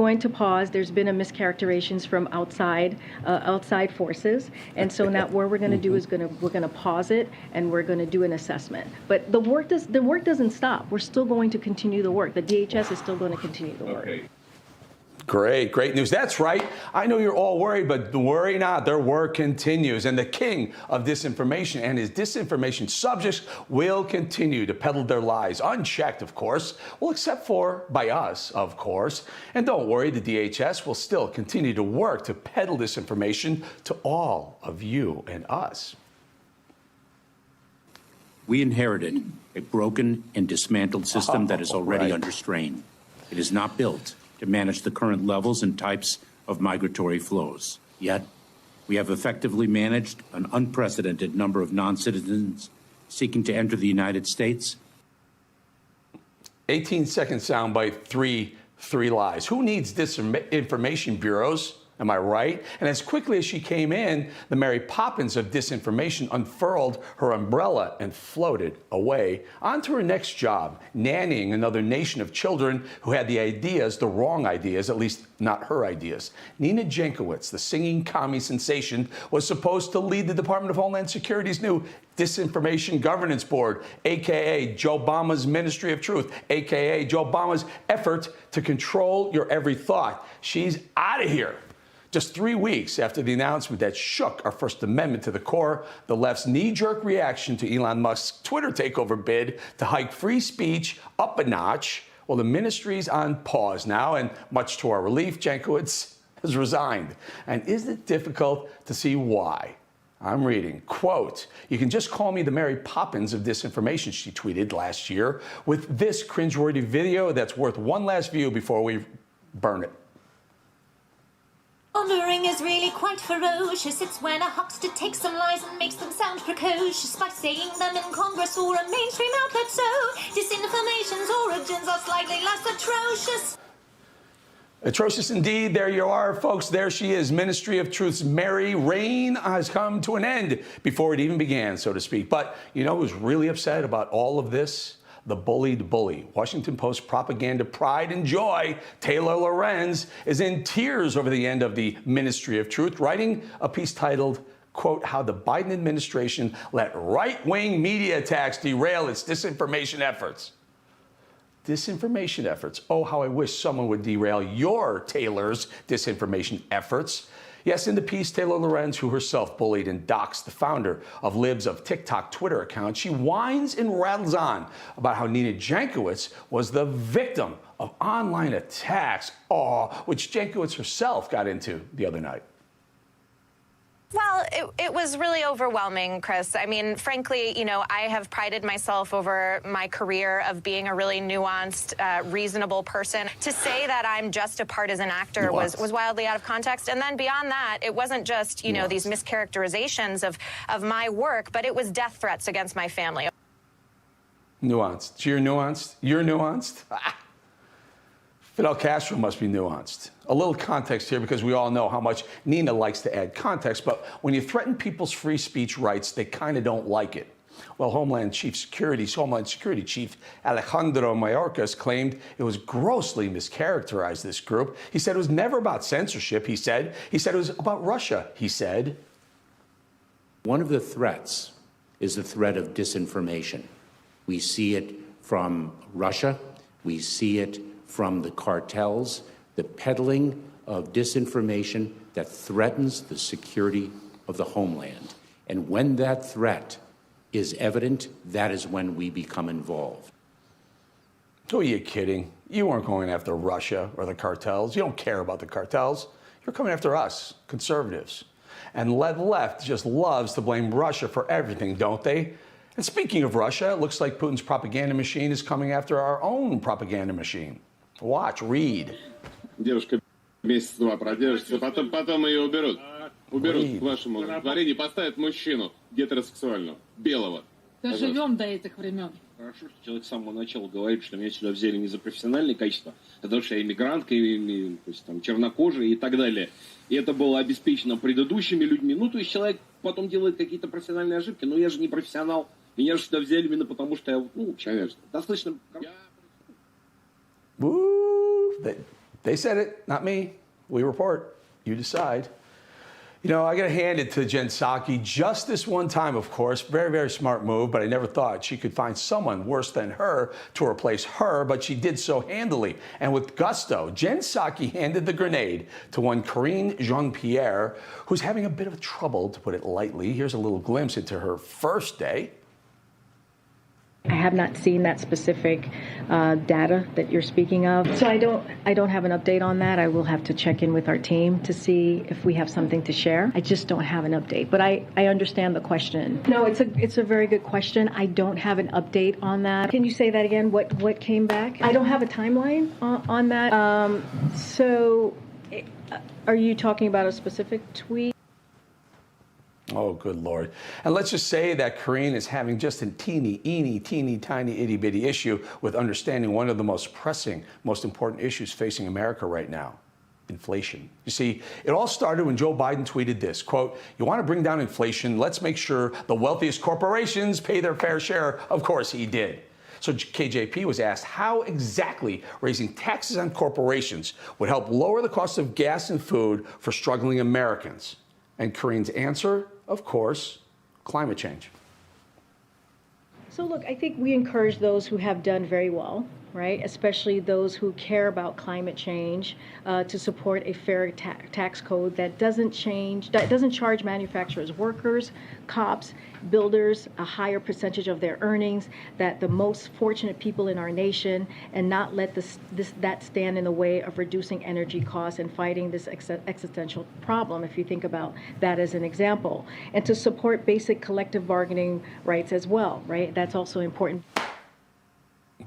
going to pause. There's been a mischaracterizations from outside forces, and so now what we're going to do is we're going to pause it, and we're going to do an assessment. But the work doesn't stop. We're still going to continue the work. The DHS is still going to continue the work. Great, great news. That's right. I know you're all worried, but worry not. Their work continues. And the king of disinformation and his disinformation subjects will continue to peddle their lies, unchecked, of course. Well, except for by us, of course. And don't worry, the DHS will still continue to work to peddle disinformation to all of you and us. We inherited a broken and dismantled system that is already under strain. It is not built to manage the current levels and types of migratory flows. Yet, we have effectively managed an unprecedented number of non-citizens seeking to enter the United States. 18-second soundbite, three lies. Who needs disinformation bureaus? Am I right? And as quickly as she came in, the Mary Poppins of disinformation unfurled her umbrella and floated away onto her next job, nannying another nation of children who had the ideas, the wrong ideas, at least not her ideas. Nina Jankowicz, the singing commie sensation, was supposed to lead the Department of Homeland Security's new Disinformation Governance Board, a.k.a. Joe Obama's Ministry of Truth, a.k.a. Joe Obama's effort to control your every thought. She's out of here. Just 3 weeks after the announcement that shook our First Amendment to the core, the left's knee-jerk reaction to Elon Musk's Twitter takeover bid to hike free speech up a notch, well, the ministry's on pause now, and much to our relief, Jankowicz has resigned. And isn't it difficult to see why? I'm reading, quote, "You can just call me the Mary Poppins of disinformation," she tweeted last year, with this cringeworthy video that's worth one last view before we burn it. Pondering is really quite ferocious. It's when a huckster takes some lies and makes them sound precocious by saying them in Congress or a mainstream outlet. So disinformation's origins are slightly less atrocious. Atrocious indeed. There you are, folks. There she is. Ministry of Truth's merry reign has come to an end before it even began, so to speak. But you know who's really upset about all of this? The bullied bully. Washington Post propaganda pride and joy, Taylor Lorenz, is in tears over the end of the Ministry of Truth, writing a piece titled, quote, "How the Biden administration let right-wing media attacks derail its disinformation efforts." Disinformation efforts. Oh, how I wish someone would derail your Taylor's disinformation efforts. Yes, in the piece, Taylor Lorenz, who herself bullied and doxed the founder of Libs of TikTok Twitter account, she whines and rattles on about how Nina Jankowicz was the victim of online attacks, which Jankowicz herself got into the other night. Well, it was really overwhelming, Chris. I mean, frankly, you know, I have prided myself over my career of being a really nuanced, reasonable person. To say that I'm just a partisan actor was wildly out of context. And then beyond that, it wasn't just, you know, these mischaracterizations of my work, but it was death threats against my family. Nuanced. You're nuanced? You're nuanced? Fidel Castro must be nuanced. A little context here, because we all know how much Nina likes to add context, but when you threaten people's free speech rights, they kind of don't like it. Well, Homeland Security Chief Alejandro Mayorkas claimed it was grossly mischaracterized, this group. He said it was never about censorship, he said. He said it was about Russia, he said. One of the threats is the threat of disinformation. We see it from Russia. We see it from the cartels, the peddling of disinformation that threatens the security of the homeland. And when that threat is evident, that is when we become involved. Who are you kidding? You weren't going after Russia or the cartels. You don't care about the cartels. You're coming after us, conservatives. And the left just loves to blame Russia for everything, don't they? And speaking of Russia, it looks like Putin's propaganda machine is coming after our own propaganda machine. Watch, read. Девушка месяц-два продержится, потом ее уберут. Уберут к вашему дворению и поставят мужчину гетеросексуального, белого. Доживем до этих времен. Хорошо, что человек с самого начала говорит, что меня сюда взяли не за профессиональные качества, а потому что я иммигрантка, то есть там чернокожая и так далее. И это было обеспечено предыдущими людьми. Ну, то есть человек потом делает какие-то профессиональные ошибки, но я же не профессионал. Меня же сюда взяли именно потому, что я, ну, конечно, достаточно... They said it, not me. We report. You decide. You know, I got to hand it to Jen Psaki just this one time, of course. Very, very smart move, but I never thought she could find someone worse than her to replace her, but she did so handily and with gusto. Jen Psaki handed the grenade to one Karine Jean-Pierre, who's having a bit of trouble, to put it lightly. Here's a little glimpse into her first day. I have not seen that specific data that you're speaking of, so I don't have an update on that. I will have to check in with our team to see if we have something to share. I just don't have an update, but I understand the question. No, it's a very good question. I don't have an update on that. Can you say that again? What came back? I don't have a timeline on that. Are you talking about a specific tweet? Oh, good Lord. And let's just say that Karine is having just a teeny, tiny, itty-bitty issue with understanding one of the most pressing, most important issues facing America right now, inflation. You see, it all started when Joe Biden tweeted this, quote, "You want to bring down inflation? Let's make sure the wealthiest corporations pay their fair share." Of course he did. So KJP was asked how exactly raising taxes on corporations would help lower the cost of gas and food for struggling Americans. And Karine's answer, of course, climate change. So look, I think we encourage those who have done very well, right, especially those who care about climate change, to support a fair tax code that doesn't charge manufacturers, workers, cops, builders a higher percentage of their earnings, that the most fortunate people in our nation, and not let that stand in the way of reducing energy costs and fighting this existential problem, if you think about that as an example. And to support basic collective bargaining rights as well, right? That's also important.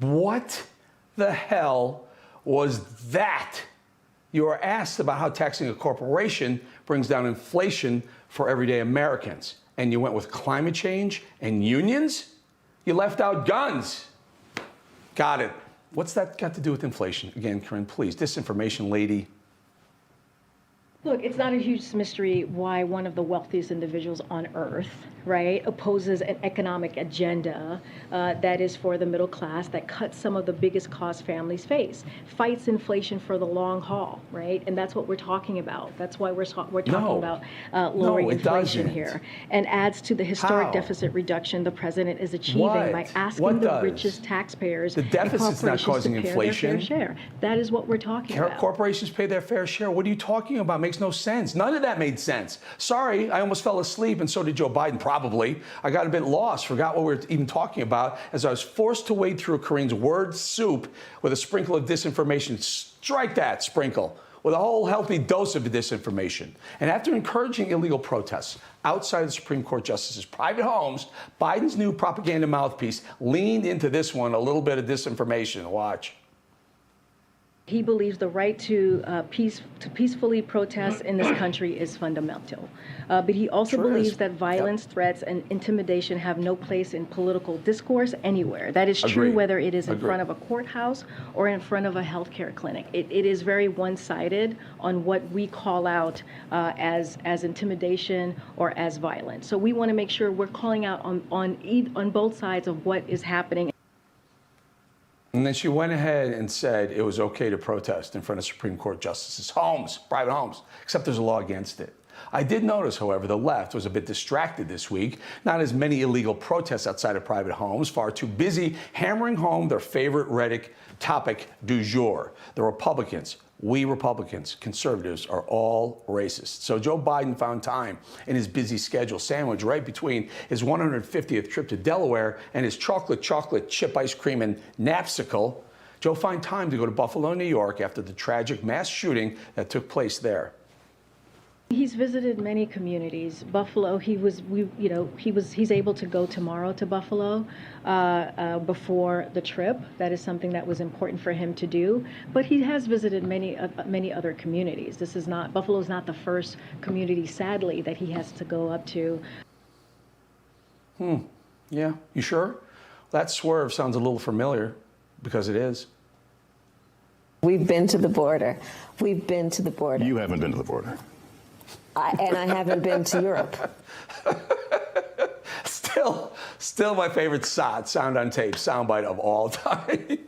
What the hell was that? You were asked about how taxing a corporation brings down inflation for everyday Americans, and you went with climate change and unions? You left out guns. Got it. What's that got to do with inflation? Again, Karine, please, disinformation lady. Look, it's not a huge mystery why one of the wealthiest individuals on earth, right, opposes an economic agenda that is for the middle class, that cuts some of the biggest costs families face, fights inflation for the long haul, right? And that's what we're talking about. That's why we're talking about lowering inflation here, and adds to the historic deficit reduction the president is achieving by asking the richest taxpayers. The deficit's not causing inflation. Their fair share. That is what we're talking about. Corporations pay their fair share. What are you talking about? Makes no sense. None of that made sense. Sorry, I almost fell asleep, and so did Joe Biden, probably. I got a bit lost, forgot what we were even talking about, as I was forced to wade through Karine's word soup with a sprinkle of disinformation. Strike that sprinkle. With a whole healthy dose of disinformation. And after encouraging illegal protests outside the Supreme Court justices' private homes, Biden's new propaganda mouthpiece leaned into this one, a little bit of disinformation. Watch. He believes the right to peacefully protest in this country is fundamental. But he also believes that violence, threats, and intimidation have no place in political discourse anywhere. That is true whether it is in front of a courthouse or in front of a healthcare clinic. It is very one-sided on what we call out as intimidation or as violence. So we want to make sure we're calling out on both sides of what is happening. And then she went ahead and said it was okay to protest in front of Supreme Court justices' homes, private homes, except there's a law against it. I did notice, however, the left was a bit distracted this week. Not as many illegal protests outside of private homes, far too busy hammering home their favorite rhetoric topic du jour. The Republicans, we Republicans, conservatives, are all racist. So Joe Biden found time in his busy schedule, sandwiched right between his 150th trip to Delaware and his chocolate chip ice cream and napsicle. Joe found time to go to Buffalo, New York after the tragic mass shooting that took place there. He's visited many communities. Buffalo, he's able to go tomorrow to Buffalo before the trip. That is something that was important for him to do. But he has visited many other communities. Buffalo is not the first community, sadly, that he has to go up to. Yeah, you sure? That swerve sounds a little familiar, because it is. We've been to the border. We've been to the border. You haven't been to the border. And I haven't been to Europe. Still my favorite sound on tape, soundbite of all time.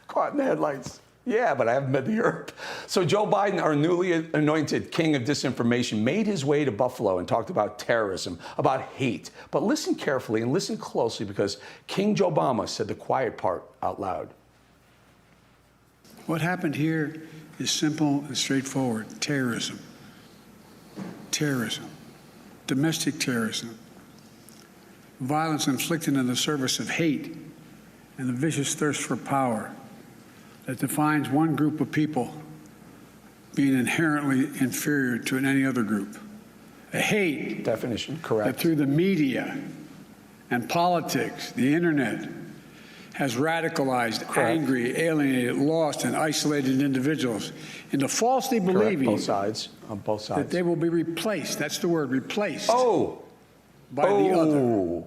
Caught in the headlights. Yeah, but I haven't been to Europe. So Joe Biden, our newly anointed king of disinformation, made his way to Buffalo and talked about terrorism, about hate. But listen carefully and listen closely, because King Joe Obama said the quiet part out loud. What happened here is simple and straightforward. Terrorism. Terrorism. Domestic terrorism. Violence inflicted in the service of hate and the vicious thirst for power that defines one group of people being inherently inferior to any other group. A hate Definition, that correct. through the media and politics, the internet, has radicalized, angry, alienated, lost, and isolated individuals into falsely Correct, believing both sides, on both sides. that they will be replaced. That's the word, replaced. By the other.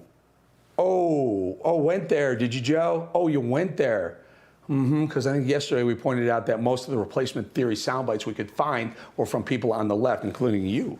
Went there. Did you, Joe? Oh, you went there. Because I think yesterday we pointed out that most of the replacement theory sound bites we could find were from people on the left, including you.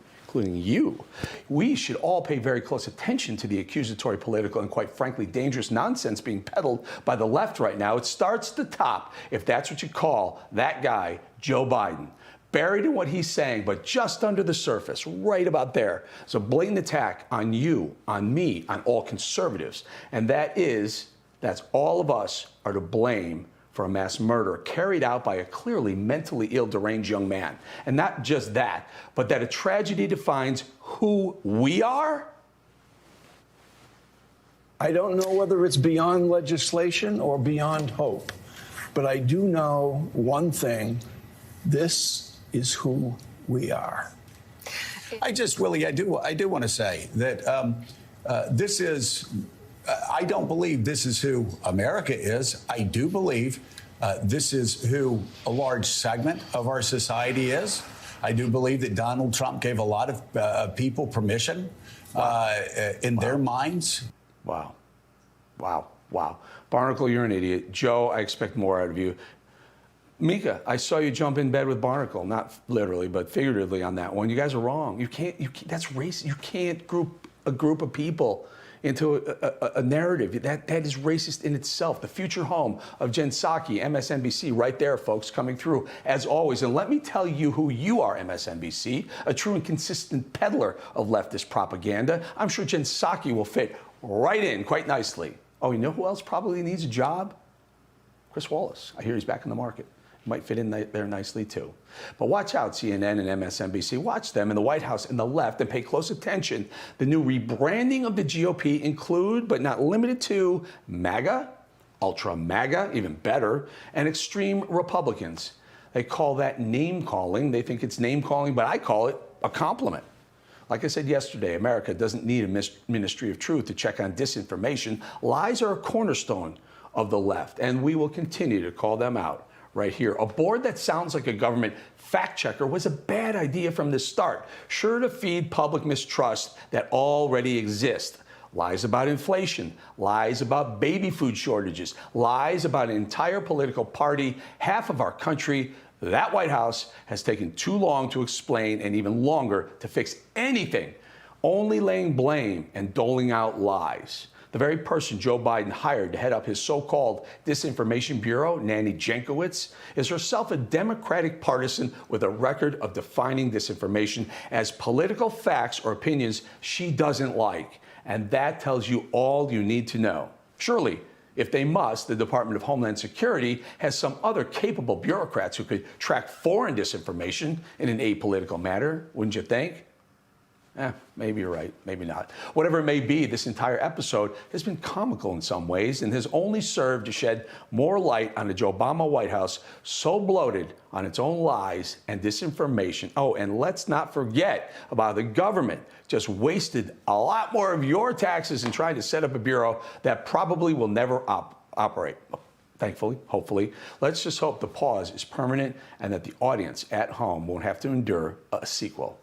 We should all pay very close attention to the accusatory, political, and quite frankly, dangerous nonsense being peddled by the left right now. It starts at the top, if that's what you call that guy, Joe Biden. Buried in what he's saying, but just under the surface, right about there. It's a blatant attack on you, on me, on all conservatives. And that's all of us are to blame for a mass murder carried out by a clearly mentally ill, deranged young man. And not just that, but that a tragedy defines who we are? I don't know whether it's beyond legislation or beyond hope, but I do know one thing. This is who we are. Willie, I do want to say that this is, I don't believe this is who America is. I do believe this is who a large segment of our society is. I do believe that Donald Trump gave a lot of people permission in their minds. Wow. Barnacle, you're an idiot. Joe, I expect more out of you. Mika, I saw you jump in bed with Barnacle, not literally, but figuratively on that one. You guys are wrong. You can't that's racist. You can't group a group of people into a narrative. That is racist in itself. The future home of Jen Psaki, MSNBC, right there, folks, coming through, as always. And let me tell you who you are, MSNBC, a true and consistent peddler of leftist propaganda. I'm sure Jen Psaki will fit right in quite nicely. Oh, you know who else probably needs a job? Chris Wallace. I hear he's back in the market. Might fit in there nicely, too. But watch out, CNN and MSNBC. Watch them in the White House and the left, and pay close attention. The new rebranding of the GOP include, but not limited to, MAGA, ultra MAGA, even better, and extreme Republicans. They call that name calling. They think it's name calling, but I call it a compliment. Like I said yesterday, America doesn't need a ministry of truth to check on disinformation. Lies are a cornerstone of the left, and we will continue to call them out. Right here. A board that sounds like a government fact checker was a bad idea from the start, sure to feed public mistrust that already exists. Lies about inflation, lies about baby food shortages, lies about an entire political party, half of our country. That White House has taken too long to explain and even longer to fix anything, only laying blame and doling out lies. The very person Joe Biden hired to head up his so-called disinformation bureau, Nanny Jankowicz, is herself a Democratic partisan with a record of defining disinformation as political facts or opinions she doesn't like. And that tells you all you need to know. Surely, if they must, the Department of Homeland Security has some other capable bureaucrats who could track foreign disinformation in an apolitical manner, wouldn't you think? Maybe you're right, maybe not. Whatever it may be, this entire episode has been comical in some ways and has only served to shed more light on the Joe Obama White House, so bloated on its own lies and disinformation. Oh, and let's not forget about the government just wasted a lot more of your taxes in trying to set up a bureau that probably will never operate. Thankfully, hopefully. Let's just hope the pause is permanent and that the audience at home won't have to endure a sequel.